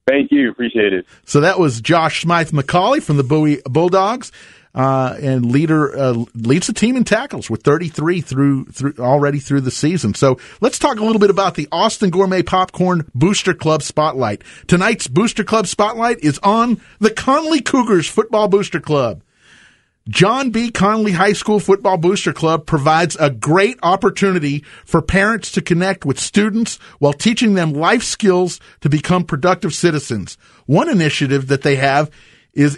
Thank you. Appreciate it. So that was Josh Smythe-McCauley from the Bowie Bulldogs, and leads the team in tackles with 33 through already through the season. So let's talk a little bit about the Austin Gourmet Popcorn Booster Club Spotlight. Tonight's Booster Club Spotlight is on the Connolly Cougars Football Booster Club. John B. Connolly High School Football Booster Club provides a great opportunity for parents to connect with students while teaching them life skills to become productive citizens. One initiative that they have is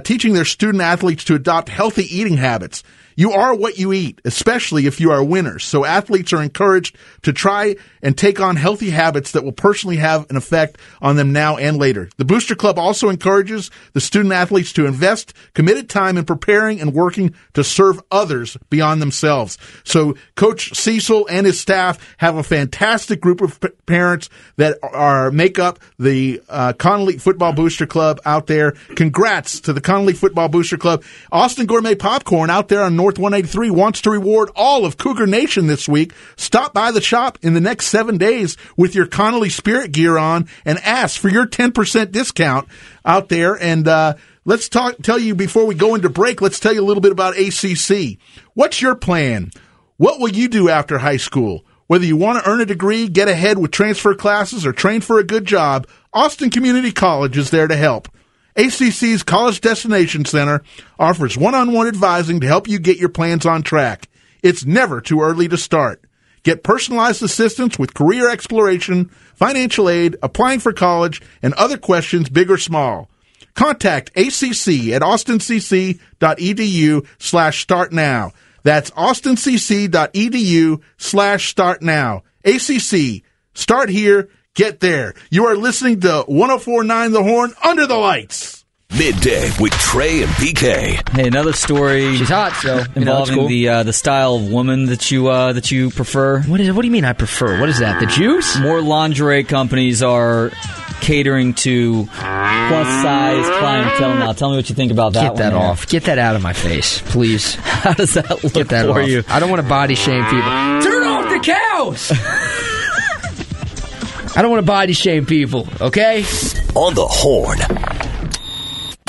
teaching their student athletes to adopt healthy eating habits. You are what you eat, especially if you are winners. So athletes are encouraged to try and take on healthy habits that will personally have an effect on them now and later. The Booster Club also encourages the student athletes to invest committed time in preparing and working to serve others beyond themselves. So Coach Cecil and his staff have a fantastic group of parents that make up the Connolly Football Booster Club out there. Congrats to the Connolly Football Booster Club. Austin Gourmet Popcorn out there on North 183 wants to reward all of Cougar Nation this week. Stop by the shop in the next 7 days with your Connolly Spirit gear on and ask for your 10% discount out there. And let's tell you before we go into break, let's tell you a little bit about ACC. What's your plan? What will you do after high school? Whether you want to earn a degree, get ahead with transfer classes, or train for a good job, Austin Community College is there to help. ACC's College Destination Center offers one-on-one advising to help you get your plans on track. It's never too early to start. Get personalized assistance with career exploration, financial aid, applying for college, and other questions, big or small. Contact ACC at austincc.edu/startnow. That's austincc.edu/startnow. ACC. Start here. Get there. You are listening to 104.9 The Horn, Under the Lights. Midday with Trey and PK. Hey, another story. She's hot, so involving cool. the style of woman that you prefer. What do you mean I prefer? What is that? The juice? More lingerie companies are catering to plus size clientele now. Tell me what you think about that. Get that one off. Get that out of my face, please. How does that look Get that for off. you? I don't want to body shame people. Turn off the cows. I don't want to body shame people, okay? On the Horn.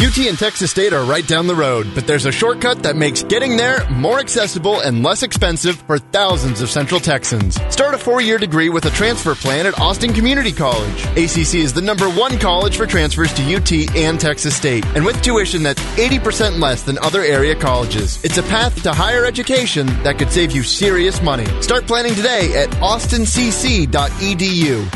You UT and Texas State are right down the road, but there's a shortcut that makes getting there more accessible and less expensive for thousands of Central Texans. Start a 4-year degree with a transfer plan at Austin Community College. ACC is the #1 college for transfers to UT and Texas State, and with tuition that's 80% less than other area colleges. It's a path to higher education that could save you serious money. Start planning today at austincc.edu.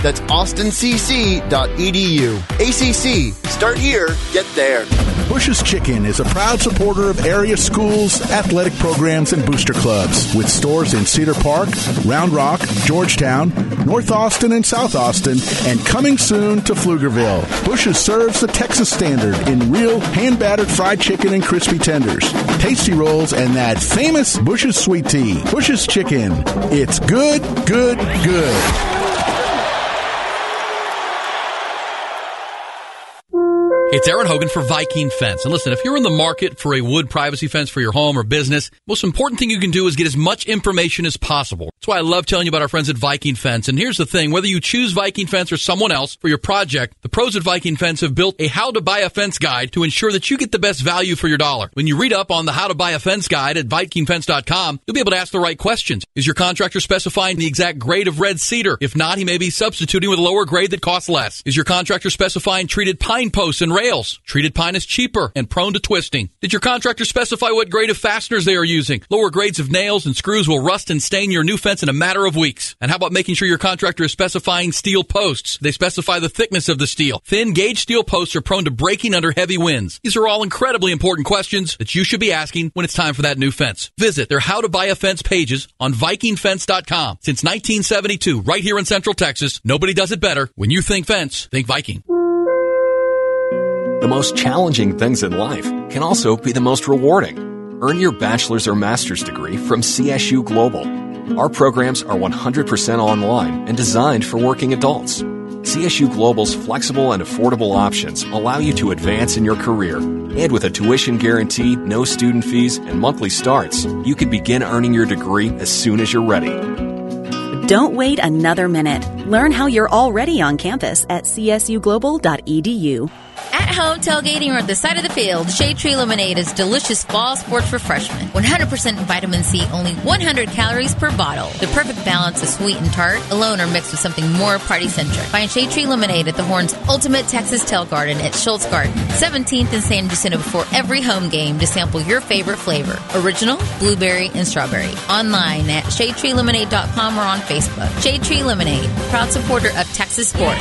That's austincc.edu. ACC. Start here, get there. Bush's Chicken is a proud supporter of area schools, athletic programs, and booster clubs, with stores in Cedar Park, Round Rock, Georgetown, North Austin, and South Austin, and coming soon to Pflugerville. Bush's serves the Texas standard in real hand-battered fried chicken and crispy tenders, tasty rolls, and that famous Bush's sweet tea. Bush's Chicken. It's good, good, good. It's Aaron Hogan for Viking Fence. And listen, if you're in the market for a wood privacy fence for your home or business, most important thing you can do is get as much information as possible. That's why I love telling you about our friends at Viking Fence. And here's the thing, whether you choose Viking Fence or someone else for your project, the pros at Viking Fence have built a how to buy a fence guide to ensure that you get the best value for your dollar. When you read up on the how to buy a fence guide at VikingFence.com, you'll be able to ask the right questions. Is your contractor specifying the exact grade of red cedar? If not, he may be substituting with a lower grade that costs less. Is your contractor specifying treated pine posts and rails? Treated pine is cheaper and prone to twisting. Did your contractor specify what grade of fasteners they are using? Lower grades of nails and screws will rust and stain your new fence in a matter of weeks. And how about making sure your contractor is specifying steel posts? They specify the thickness of the steel. Thin gauge steel posts are prone to breaking under heavy winds. These are all incredibly important questions that you should be asking when it's time for that new fence. Visit their how to buy a fence pages on VikingFence.com. Since 1972, right here in Central Texas, nobody does it better. When you think fence, think Viking. The most challenging things in life can also be the most rewarding. Earn your bachelor's or master's degree from CSU Global. Our programs are 100% online and designed for working adults. CSU Global's flexible and affordable options allow you to advance in your career. And with a tuition guarantee, no student fees, and monthly starts, you can begin earning your degree as soon as you're ready. Don't wait another minute. Learn how you're already on campus at csuglobal.edu. At home tailgating or at the side of the field, Shade Tree Lemonade is delicious fall sports refreshment. 100% vitamin C, only 100 calories per bottle. The perfect balance of sweet and tart, alone or mixed with something more party-centric. Find Shade Tree Lemonade at the Horn's Ultimate Texas Tail Garden at Schultz Garden, 17th and San Jacinto before every home game to sample your favorite flavor. Original, blueberry, and strawberry. Online at ShadeTreeLemonade.com or on Facebook. Shade Tree Lemonade, proud supporter of Texas sports.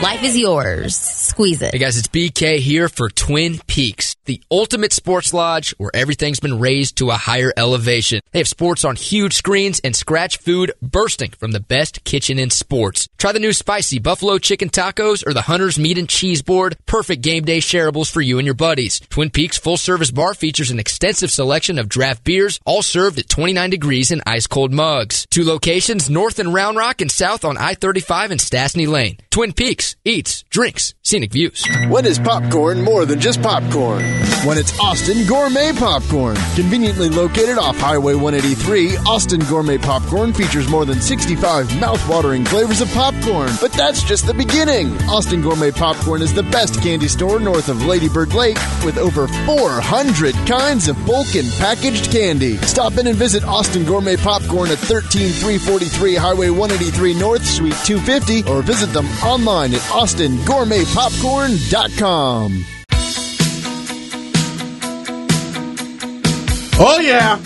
Life is yours. Squeeze it. Hey guys, it's BK here for Twin Peaks, the ultimate sports lodge where everything's been raised to a higher elevation. They have sports on huge screens and scratch food bursting from the best kitchen in sports. Try the new spicy buffalo chicken tacos or the Hunter's meat and cheese board. Perfect game day shareables for you and your buddies. Twin Peaks full-service bar features an extensive selection of draft beers, all served at 29 degrees in ice-cold mugs. 2 locations, north in Round Rock and south on I-35 and Stastney Lane. Twin Peaks, eats, drinks, scenic views. When is popcorn more than just popcorn? When it's Austin Gourmet Popcorn. Conveniently located off Highway 183, Austin Gourmet Popcorn features more than 65 mouth-watering flavors of popcorn. But that's just the beginning. Austin Gourmet Popcorn is the best candy store north of Lady Bird Lake with over 400 kinds of bulk and packaged candy. Stop in and visit Austin Gourmet Popcorn at 13343 Highway 183 North, Suite 250, or visit them online at austingourmetpopcorn.com. Oh, yeah.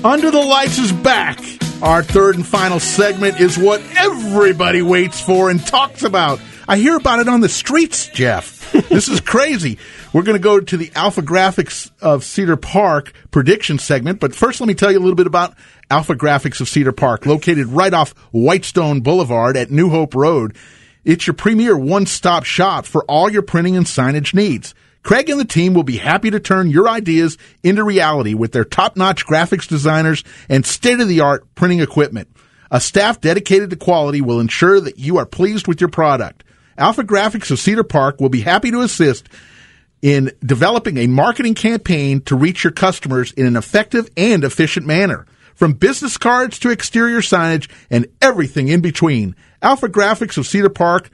Under the Lights is back. Our third and final segment is what everybody waits for and talks about. I hear about it on the streets, Jeff. This is crazy. We're going to go to the Alpha Graphics of Cedar Park prediction segment, but first let me tell you a little bit about Alpha Graphics of Cedar Park, located right off Whitestone Boulevard at New Hope Road. It's your premier one-stop shop for all your printing and signage needs. Craig and the team will be happy to turn your ideas into reality with their top-notch graphics designers and state-of-the-art printing equipment. A staff dedicated to quality will ensure that you are pleased with your product. Alpha Graphics of Cedar Park will be happy to assist in developing a marketing campaign to reach your customers in an effective and efficient manner. From business cards to exterior signage and everything in between, Alpha Graphics of Cedar Park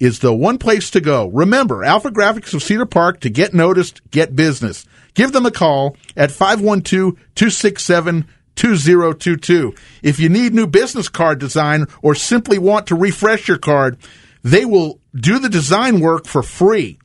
is the one place to go. Remember, Alpha Graphics of Cedar Park, to get noticed, get business. Give them a call at 512-267-2022. If you need new business card design or simply want to refresh your card, they will do the design work for free.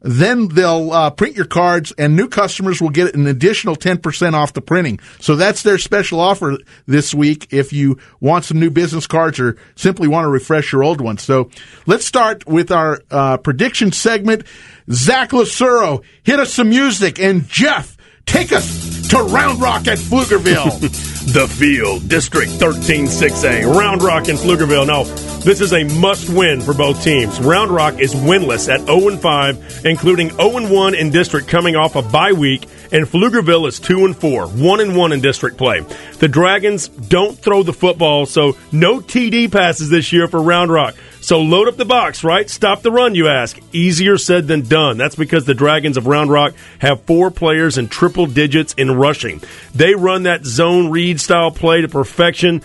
Then they'll print your cards, and new customers will get an additional 10% off the printing. So that's their special offer this week if you want some new business cards or simply want to refresh your old ones. So let's start with our prediction segment. Zach Lucero, hit us some music, and Jeff, take us to Round Rock at Pflugerville. The Field, District 13-6A, Round Rock and Pflugerville. Now, this is a must-win for both teams. Round Rock is winless at 0-5, including 0-1 in district coming off a bye week, and Pflugerville is 2-4, 1-1 in district play. The Dragons don't throw the football, so no TD passes this year for Round Rock. So load up the box, right? Stop the run, you ask. Easier said than done. That's because the Dragons of Round Rock have 4 players in triple digits in rushing. They run that zone read style play to perfection.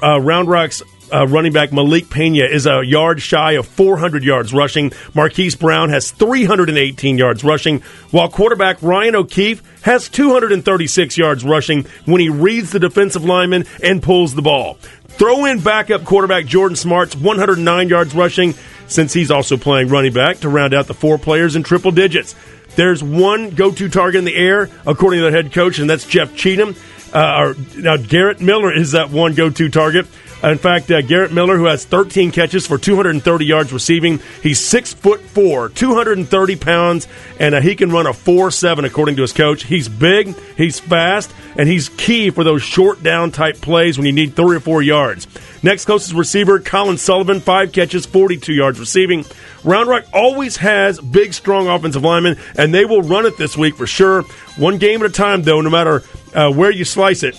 Round Rock's running back Malik Pena is a yard shy of 400 yards rushing. Marquise Brown has 318 yards rushing, while quarterback Ryan O'Keefe has 236 yards rushing when he reads the defensive lineman and pulls the ball. Throw in backup quarterback Jordan Smart's 109 yards rushing, since he's also playing running back, to round out the 4 players in triple digits. There's one go-to target in the air, according to the head coach, and that's Jeff Cheatham. Now, Garrett Miller is that one go-to target. In fact, Garrett Miller, who has 13 catches for 230 yards receiving, he's 6'4", 230 pounds, and he can run a 4.7 according to his coach. He's big, he's fast, and he's key for those short down type plays when you need 3 or 4 yards. Next closest receiver, Colin Sullivan, 5 catches, 42 yards receiving. Round Rock always has big, strong offensive linemen, and they will run it this week for sure. One game at a time, though, no matter where you slice it.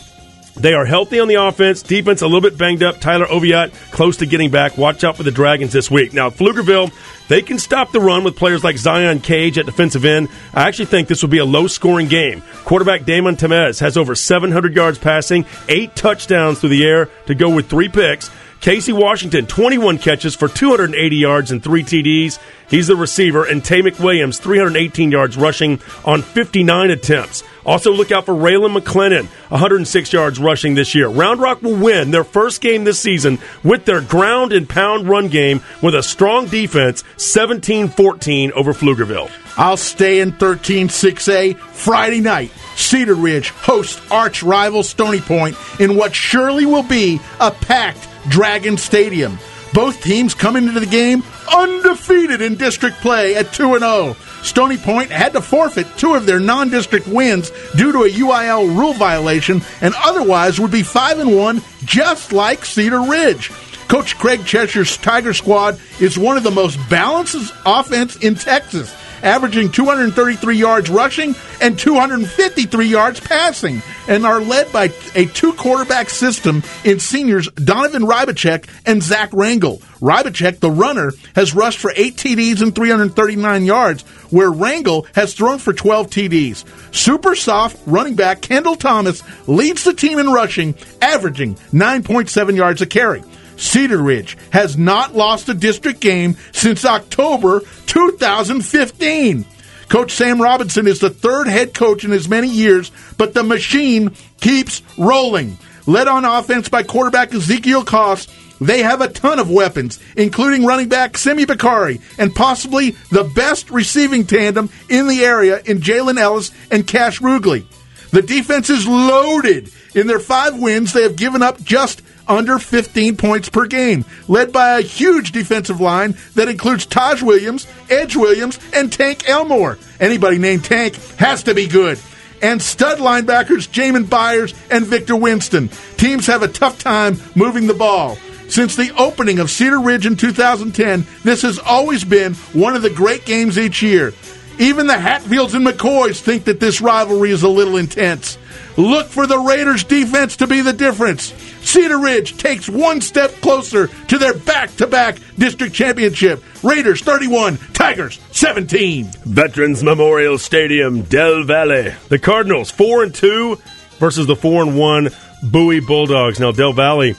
They are healthy on the offense. Defense a little bit banged up. Tyler Oviatt close to getting back. Watch out for the Dragons this week. Now, Pflugerville, they can stop the run with players like Zion Cage at defensive end. I actually think this will be a low-scoring game. Quarterback Damon Temez has over 700 yards passing, 8 touchdowns through the air to go with 3 picks. Casey Washington, 21 catches for 280 yards and 3 TDs. He's the receiver. And Tay McWilliams, 318 yards rushing on 59 attempts. Also look out for Raylan McClennan, 106 yards rushing this year. Round Rock will win their first game this season with their ground and pound run game with a strong defense, 17-14 over Pflugerville. I'll stay in 13-6A. Friday night, Cedar Ridge hosts arch rival Stony Point in what surely will be a packed Dragon Stadium. Both teams come into the game undefeated in district play at 2-0. Stony Point had to forfeit 2 of their non-district wins due to a UIL rule violation, and otherwise would be 5-1, just like Cedar Ridge. Coach Craig Cheshire's Tiger squad is one of the most balanced offense in Texas, averaging 233 yards rushing and 253 yards passing, and are led by a 2-quarterback system in seniors Donovan Rybacek and Zach Rangel. Rybacek, the runner, has rushed for 8 TDs and 339 yards, where Rangel has thrown for 12 TDs. Super soft running back Kendall Thomas leads the team in rushing, averaging 9.7 yards a carry. Cedar Ridge has not lost a district game since October 2015. Coach Sam Robinson is the 3rd head coach in as many years, but the machine keeps rolling. Led on offense by quarterback Ezekiel Koss, they have a ton of weapons, including running back Simi Bakari and possibly the best receiving tandem in the area in Jalen Ellis and Cash Rugley. The defense is loaded. In their 5 wins, they have given up just under 15 points per game, led by a huge defensive line that includes Taj Williams, Edge Williams, and Tank Elmore. Anybody named Tank has to be good. And stud linebackers Jamin Byers and Victor Winston. Teams have a tough time moving the ball. Since the opening of Cedar Ridge in 2010, this has always been one of the great games each year. Even the Hatfields and McCoys think that this rivalry is a little intense. Look for the Raiders' defense to be the difference. Cedar Ridge takes one step closer to their back-to-back district championship. Raiders 31, Tigers 17. Veterans Memorial Stadium, Del Valle. The Cardinals 4-2 versus the 4-1 Bowie Bulldogs. Now, Del Valle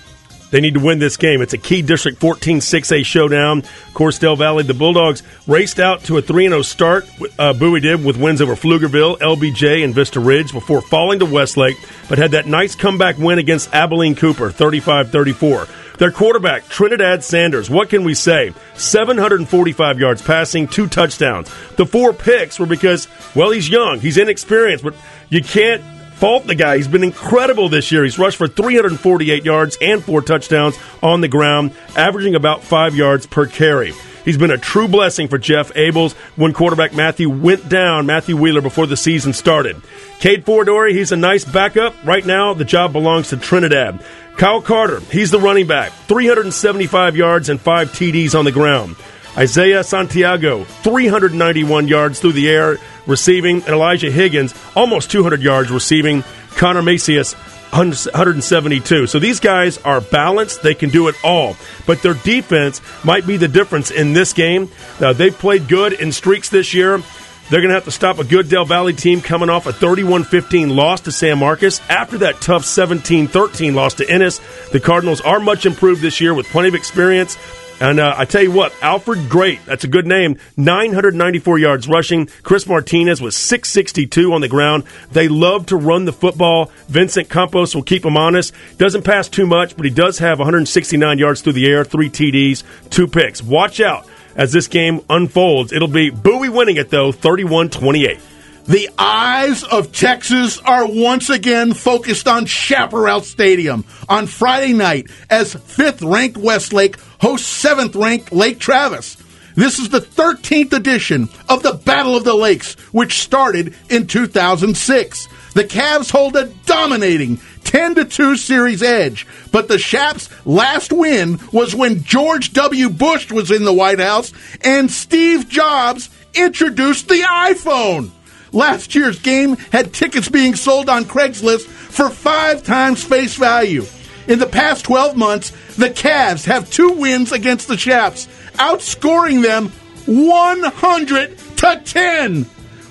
They need to win this game. It's a key District 14 6A showdown. Of course, Del Valley, the Bulldogs raced out to a 3-0 start. Bowie did with wins over Pflugerville, LBJ, and Vista Ridge before falling to Westlake, but had that nice comeback win against Abilene Cooper, 35-34. Their quarterback, Trinidad Sanders, what can we say? 745 yards passing, 2 touchdowns. The 4 picks were because, well, he's young, he's inexperienced, but you can't fault the guy. He's been incredible this year. He's rushed for 348 yards and 4 touchdowns on the ground, averaging about 5 yards per carry. He's been a true blessing for Jeff Abels when quarterback Matthew Wheeler, before the season started. Cade Fordori, he's a nice backup. Right now, the job belongs to Trinidad. Kyle Carter, he's the running back, 375 yards and 5 TDs on the ground. Isaiah Santiago, 391 yards through the air receiving, and Elijah Higgins, almost 200 yards receiving. Connor Macias, 172. So these guys are balanced. They can do it all. But their defense might be the difference in this game. They've played good in streaks this year. They're going to have to stop a good Del Valley team coming off a 31-15 loss to San Marcos. After that tough 17-13 loss to Ennis, the Cardinals are much improved this year with plenty of experience. And I tell you what, Alfred Great, that's a good name, 994 yards rushing. Chris Martinez was 662 on the ground. They love to run the football. Vincent Campos will keep them honest. Doesn't pass too much, but he does have 169 yards through the air, 3 TDs, 2 picks. Watch out as this game unfolds. It'll be Bowie winning it, though, 31-28. The eyes of Texas are once again focused on Chaparral Stadium on Friday night as 5th-ranked Westlake hosts 7th-ranked Lake Travis. This is the 13th edition of the Battle of the Lakes, which started in 2006. The Cavs hold a dominating 10-2 series edge, but the Chaps' last win was when George W. Bush was in the White House and Steve Jobs introduced the iPhone. Last year's game had tickets being sold on Craigslist for 5 times face value. In the past 12 months, the Cavs have 2 wins against the Chaps, outscoring them 100-10.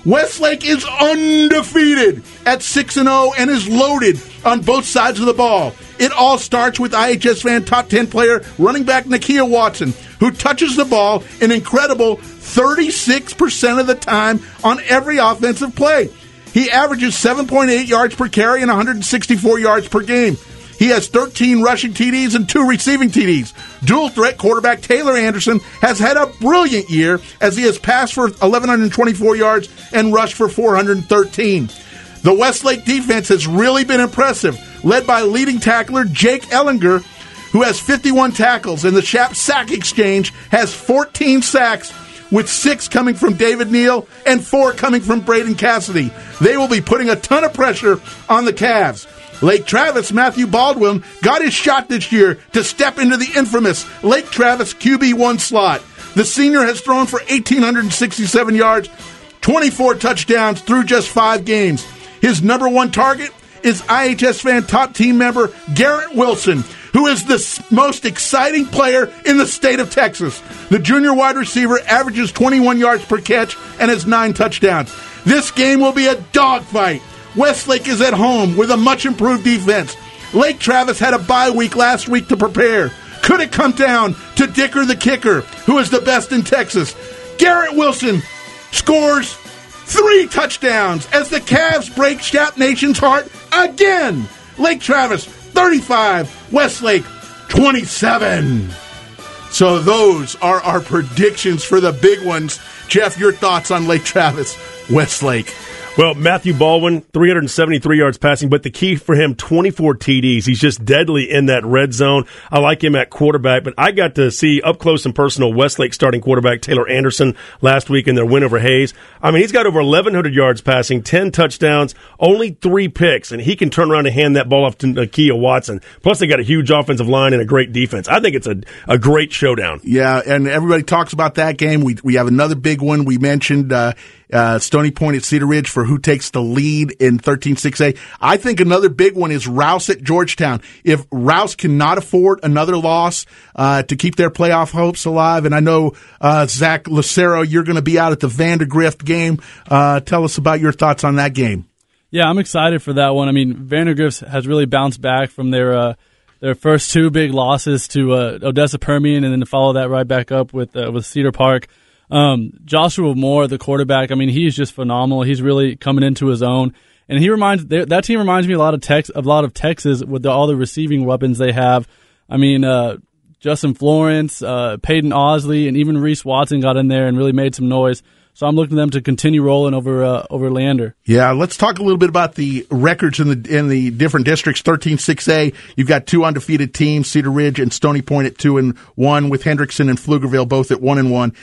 Westlake is undefeated at 6-0 and is loaded on both sides of the ball. It all starts with IHS Fan top 10 player running back Nakia Watson, who touches the ball an incredible 36% of the time on every offensive play. He averages 7.8 yards per carry and 164 yards per game. He has 13 rushing TDs and 2 receiving TDs. Dual threat quarterback Taylor Anderson has had a brilliant year as he has passed for 1,124 yards and rushed for 413. The Westlake defense has really been impressive, led by leading tackler Jake Ellinger, who has 51 tackles, and the Chap sack exchange has 14 sacks, with 6 coming from David Neal and 4 coming from Braden Cassidy. They will be putting a ton of pressure on the Cavs. Lake Travis' Matthew Baldwin got his shot this year to step into the infamous Lake Travis QB1 slot. The senior has thrown for 1,867 yards, 24 touchdowns through just 5 games. His number 1 target is IHS Fan top team member Garrett Wilson, who is the most exciting player in the state of Texas. The junior wide receiver averages 21 yards per catch and has 9 touchdowns. This game will be a dogfight. Westlake is at home with a much-improved defense. Lake Travis had a bye week last week to prepare. Could it come down to Dicker the kicker, who is the best in Texas? Garrett Wilson scores 3 touchdowns as the Cavs break Chap Nation's heart again. Lake Travis 35, Westlake 27. So those are our predictions for the big ones. Jeff, your thoughts on Lake Travis, Westlake? Well, Matthew Baldwin, 373 yards passing, but the key for him, 24 TDs. He's just deadly in that red zone. I like him at quarterback, but I got to see up close and personal Westlake starting quarterback Taylor Anderson last week in their win over Hayes. I mean, he's got over 1,100 yards passing, 10 touchdowns, only 3 picks, and he can turn around and hand that ball off to Nakia Watson. Plus, they got a huge offensive line and a great defense. I think it's a great showdown. Yeah, and everybody talks about that game. We have another big one. We mentioned Stony Point at Cedar Ridge for who takes the lead in 13-6A. I think another big one is Rouse at Georgetown. If Rouse cannot afford another loss to keep their playoff hopes alive, and I know, Zach Lucero, you're going to be out at the Vandergrift game. Tell us about your thoughts on that game. Yeah, I'm excited for that one. I mean, Vandergrift has really bounced back from their their first two big losses to Odessa Permian, and then to follow that right back up with Cedar Park. Joshua Moore, the quarterback, I mean, he's just phenomenal. He's really coming into his own, and that team reminds me a lot of Texas with all the receiving weapons they have. I mean, Justin Florence, Peyton Osley, and even Reese Watson got in there and really made some noise. So I'm looking at them to continue rolling over Leander. Yeah, let's talk a little bit about the records in the different districts. 13-6A, you've got two undefeated teams, Cedar Ridge and Stony Point at 2-1, with Hendrickson and Pflugerville both at 1-1.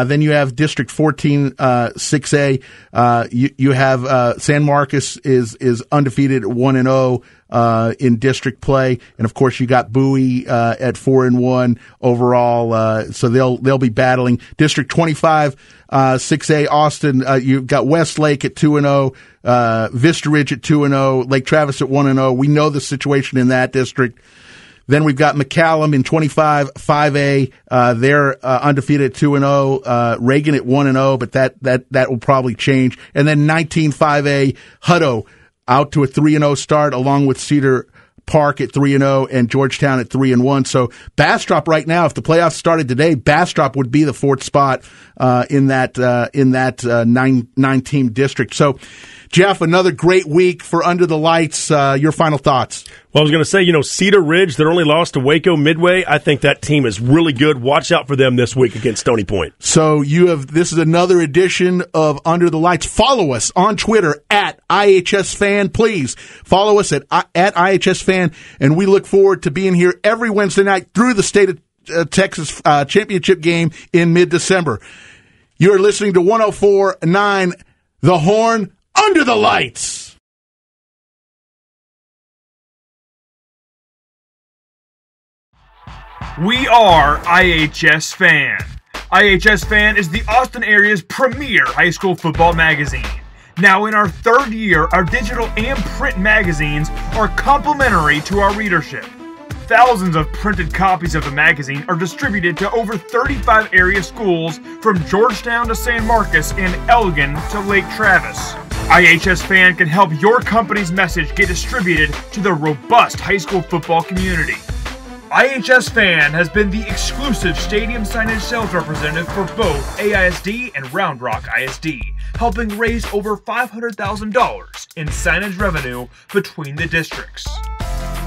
Then you have District 14-6A. You have San Marcos is undefeated at 1-0. In district play, and of course you got Bowie at 4-1 overall, so they'll be battling. District 25, 6A Austin, you've got Westlake at 2-0, Vista Ridge at 2-0, Lake Travis at 1-0. We know the situation in that district. Then we've got McCallum in 25, 5A. They're undefeated at 2-0. Reagan at 1-0, but that will probably change. And then 19, 5A Hutto out to a 3-0 start, along with Cedar Park at 3-0 and Georgetown at 3-1. So Bastrop right now, if the playoffs started today, Bastrop would be the fourth spot in that 9-team district. So, Jeff, another great week for Under the Lights. Your final thoughts? Well, I was going to say, Cedar Ridge, they're only lost to Waco Midway. I think that team is really good. Watch out for them this week against Stony Point. So this is another edition of Under the Lights. Follow us on Twitter at IHSFan. Please follow us at IHSFan, and we look forward to being here every Wednesday night through the State of Texas championship game in mid-December. You're listening to 104.9 The Horn, Under the Lights. We are IHS Fan. IHS Fan is the Austin area's premier high school football magazine. Now in our third year, our digital and print magazines are complimentary to our readership. Thousands of printed copies of the magazine are distributed to over 35 area schools from Georgetown to San Marcos and Elgin to Lake Travis. IHS Fan can help your company's message get distributed to the robust high school football community. IHS Fan has been the exclusive stadium signage sales representative for both AISD and Round Rock ISD, helping raise over $500,000 in signage revenue between the districts.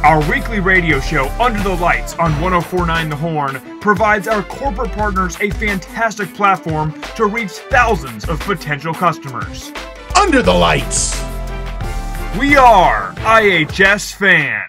Our weekly radio show, Under the Lights on 104.9 The Horn, provides our corporate partners a fantastic platform to reach thousands of potential customers. Under the Lights! We are IHS Fan.